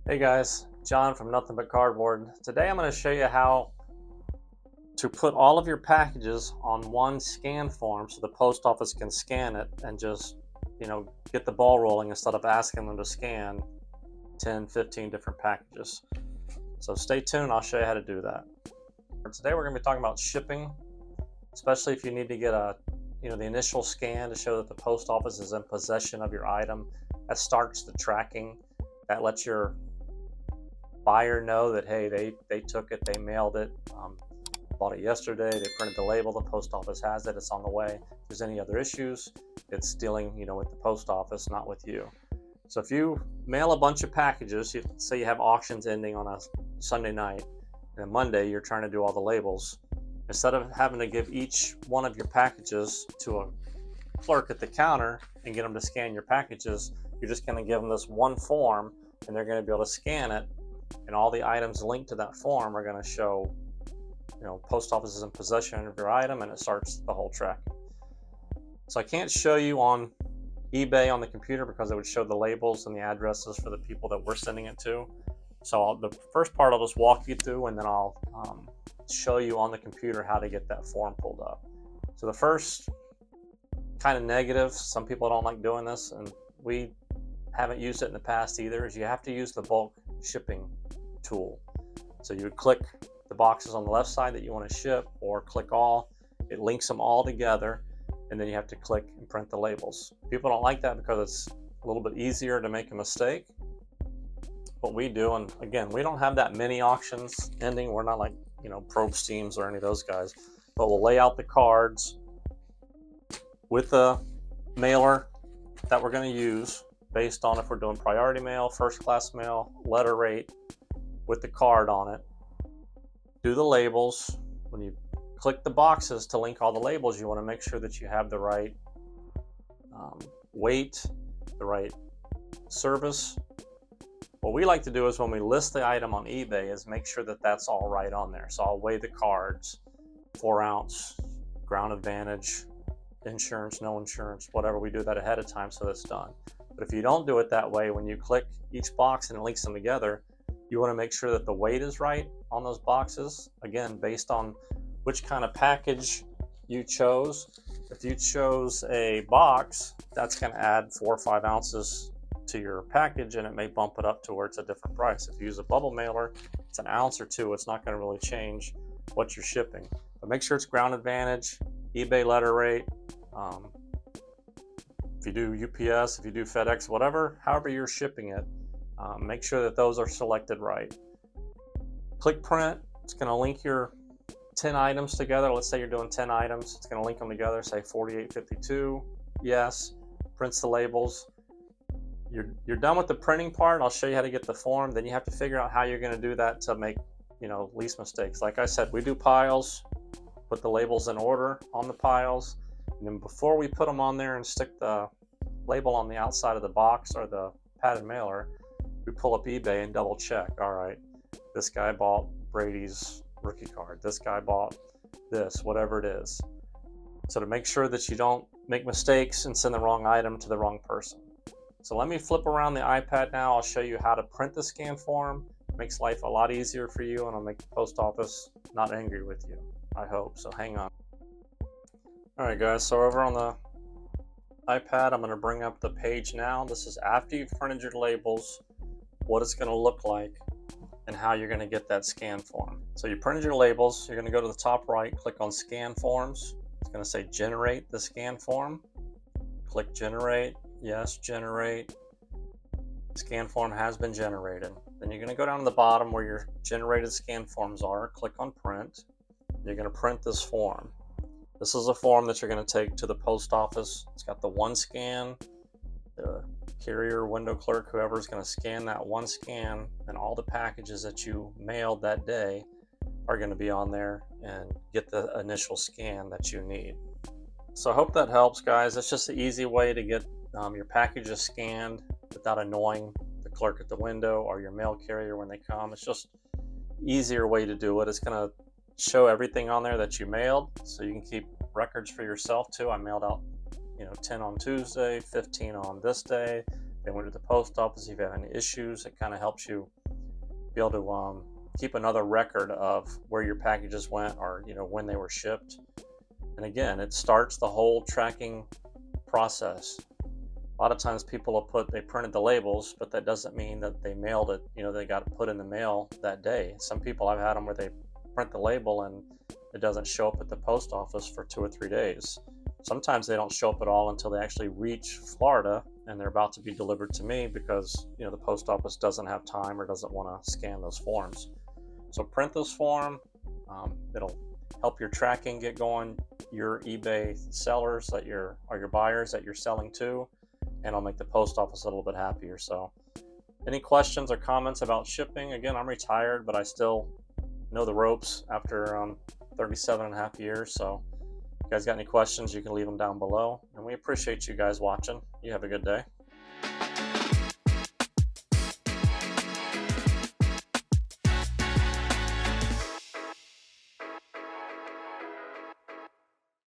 Hey guys, John from Nothing But Cardboard. Today I'm going to show you how to put all of your packages on one scan form so the post office can scan it and just, get the ball rolling instead of asking them to scan 10, 15 different packages. So stay tuned, I'll show you how to do that. Today we're going to be talking about shipping, especially if you need to get the initial scan to show that the post office is in possession of your item. That starts the tracking. That lets your buyer know that, hey, they took it, they mailed it, bought it yesterday, they printed the label, the post office has it, it's on the way. If there's any other issues, it's dealing with the post office, not with you. So if you mail a bunch of packages, say you have auctions ending on a Sunday night, and Monday you're trying to do all the labels, instead of having to give each one of your packages to a clerk at the counter and get them to scan your packages, you're just going to give them this one form and they're going to be able to scan it, and all the items linked to that form are going to show, post office is in possession of your item, and it starts the whole tracking. So I can't show you on eBay on the computer because it would show the labels and the addresses for the people that we're sending it to. So the first part I'll just walk you through, and then I'll show you on the computer how to get that form pulled up. So the first kind of negative, some people don't like doing this, and we haven't used it in the past either, is you have to use the bulk shipping tool. So you would click the boxes on the left side that you want to ship, or click all. It links them all together, and then you have to click and print the labels. People don't like that because it's a little bit easier to make a mistake. What we do, and again, we don't have that many auctions ending. We're not like Probe Steams or any of those guys, but we'll lay out the cards with the mailer that we're going to use based on if we're doing priority mail, first class mail, letter rate, with the card on it. Do the labels. When you click the boxes to link all the labels, you want to make sure that you have the right weight, the right service. What we like to do is when we list the item on eBay is make sure that that's all right on there. So I'll weigh the cards, 4-ounce, ground advantage, insurance, no insurance, whatever. We do that ahead of time so that's done. But if you don't do it that way, when you click each box and it links them together, you want to make sure that the weight is right on those boxes, again, based on which kind of package you chose. If you chose a box, that's going to add 4 or 5 ounces to your package, and it may bump it up to where it's a different price. If you use a bubble mailer, it's an ounce or two. It's not going to really change what you're shipping. But make sure it's ground advantage, eBay letter rate. If you do UPS, if you do FedEx, whatever, however you're shipping it, make sure that those are selected right. Click print. It's going to link your 10 items together. Let's say you're doing 10 items. It's going to link them together, say 4852. Yes. Prints the labels. You're done with the printing part. I'll show you how to get the form. Then you have to figure out how you're going to do that to make least mistakes. Like I said, we do piles. Put the labels in order on the piles. And then before we put them on there and stick the label on the outside of the box or the padded mailer, we pull up eBay and double check. All right, this guy bought Brady's rookie card. This guy bought this, whatever it is. So to make sure that you don't make mistakes and send the wrong item to the wrong person. So let me flip around the iPad now. I'll show you how to print the scan form. It makes life a lot easier for you, and it'll make the post office not angry with you. I hope. So hang on. All right, guys. So over on the iPad, I'm going to bring up the page now. This is after you've printed your labels, what it's going to look like, and how you're going to get that scan form. So you printed your labels. You're going to go to the top right, click on Scan Forms. It's going to say Generate the Scan Form. Click Generate. Yes, Generate. Scan form has been generated. Then you're going to go down to the bottom where your generated scan forms are. Click on Print. You're going to print this form. This is a form that you're going to take to the post office. It's got the one scan. The carrier, window clerk, whoever is going to scan that one scan, and all the packages that you mailed that day are going to be on there and get the initial scan that you need. So I hope that helps, guys. It's just an easy way to get your packages scanned without annoying the clerk at the window or your mail carrier when they come. It's just an easier way to do it. It's going to show everything on there that you mailed, so you can keep records for yourself too. I mailed out 10 on Tuesday, 15 on this day, they went to the post office. If you have any issues, it kind of helps you be able to keep another record of where your packages went, or when they were shipped. And again, it starts the whole tracking process. A lot of times people will they printed the labels, but that doesn't mean that they mailed it. They got it put in the mail that day. Some people, I've had them where they print the label and it doesn't show up at the post office for 2 or 3 days. Sometimes they don't show up at all until they actually reach Florida and they're about to be delivered to me, because the post office doesn't have time or doesn't want to scan those forms. So print this form. It'll help your tracking get going, your eBay sellers or your buyers that you're selling to, and it'll make the post office a little bit happier. So any questions or comments about shipping? Again, I'm retired, but I still know the ropes after 37 and a half years. So if you guys got any questions, you can leave them down below. And we appreciate you guys watching. You have a good day.